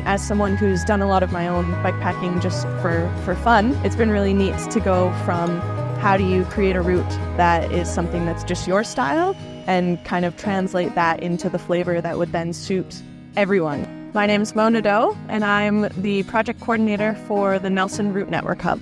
as someone who's done a lot of my own bikepacking just for fun, it's been really neat to go from how do you create a route that is something that's just your style and kind of translate that into the flavor that would then suit everyone. My name is Mona Doe, and I'm the project coordinator for the Nelson Route Network Hub.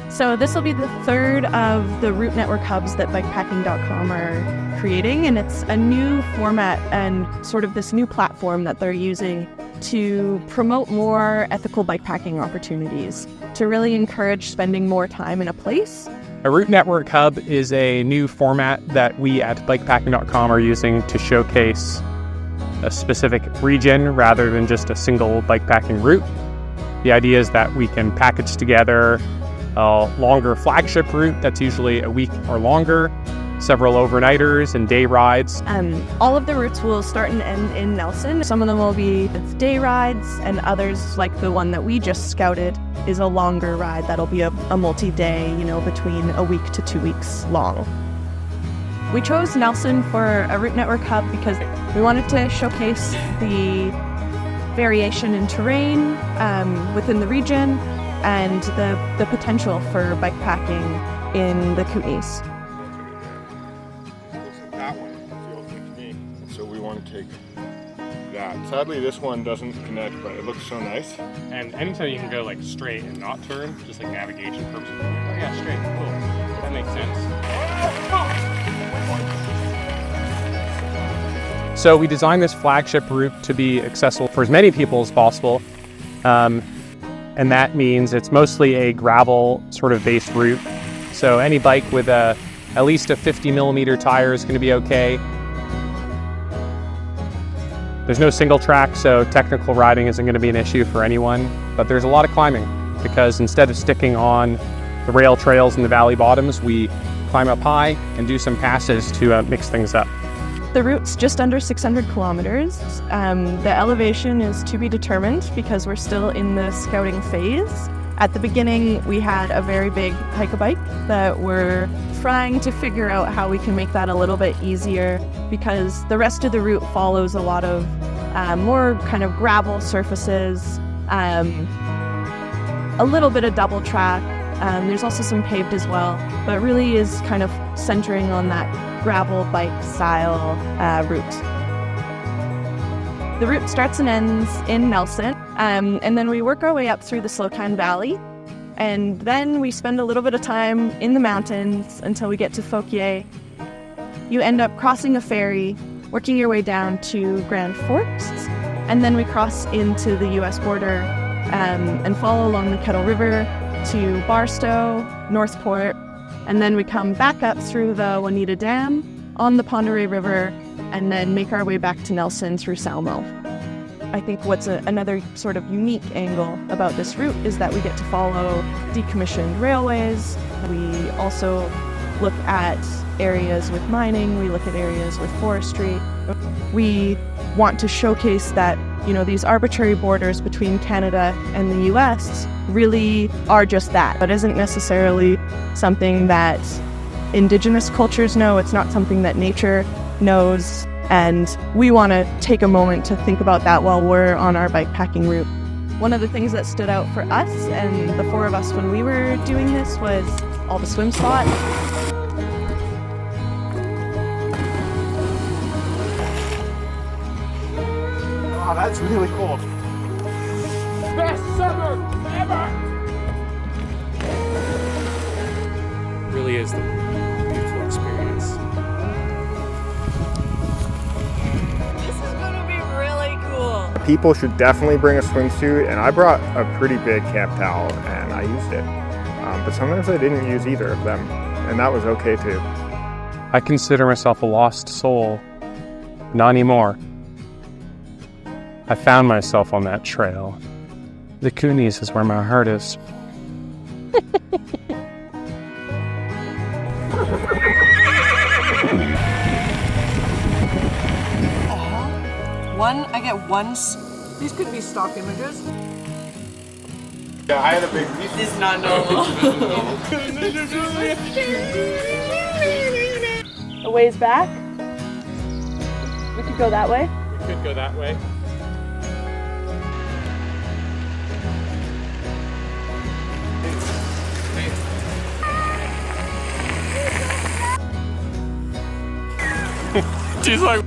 So this will be the third of the Route Network Hubs that bikepacking.com are creating, and it's a new format and sort of this new platform that they're using to promote more ethical bikepacking opportunities, to really encourage spending more time in a place. A Route Network Hub is a new format that we at bikepacking.com are using to showcase a specific region rather than just a single bikepacking route. The idea is that we can package together a longer flagship route that's usually a week or longer, several overnighters and day rides. All of the routes will start and end in Nelson. Some of them will be day rides, and others, like the one that we just scouted, is a longer ride that'll be a multi-day, between a week to 2 weeks long. We chose Nelson for a Route Network Hub because we wanted to showcase the variation in terrain within the region and the potential for bikepacking in the Kootenays. That one feels good to me, so we want to take that. Sadly, this one doesn't connect, but it looks so nice. And anytime you can go like straight and not turn, just like navigation purposes. Oh yeah, straight, cool. That makes sense. So we designed this flagship route to be accessible for as many people as possible. And that means it's mostly a gravel sort of based route. So any bike with at least a 50 millimeter tire is going to be okay. There's no single track, so technical riding isn't going to be an issue for anyone. But there's a lot of climbing because instead of sticking on the rail trails in the valley bottoms, we climb up high and do some passes to mix things up. The route's just under 600 kilometers. The elevation is to be determined because we're still in the scouting phase. At the beginning, we had a very big hike-a-bike that we're trying to figure out how we can make that a little bit easier because the rest of the route follows a lot of more kind of gravel surfaces, a little bit of double track. There's also some paved as well, but really is kind of centering on that gravel bike style route. The route starts and ends in Nelson, and then we work our way up through the Slocan Valley, and then we spend a little bit of time in the mountains until we get to Fauquier. You end up crossing a ferry, working your way down to Grand Forks, and then we cross into the US border and follow along the Kettle River to Barstow, Northport, and then we come back up through the Juanita Dam on the Pend Oreille River and then make our way back to Nelson through Salmo. I think what's another sort of unique angle about this route is that we get to follow decommissioned railways. We also look at areas with mining, we look at areas with forestry. We want to showcase that, these arbitrary borders between Canada and the US really are just that. It isn't necessarily something that Indigenous cultures know. It's not something that nature knows. And we want to take a moment to think about that while we're on our bikepacking route. One of the things that stood out for us and the four of us when we were doing this was all the swim spots. Wow, that's really cool. Best summer ever! It really is the beautiful experience. This is gonna be really cool. People should definitely bring a swimsuit, and I brought a pretty big camp towel and I used it. But sometimes I didn't use either of them, and that was okay too. I consider myself a lost soul. Not anymore. I found myself on that trail. The Kootenays is where my heart is. I get one. These could be stock images. Yeah, I had a big piece. This is not normal. A ways back. We could go that way. We could go that way. She's like,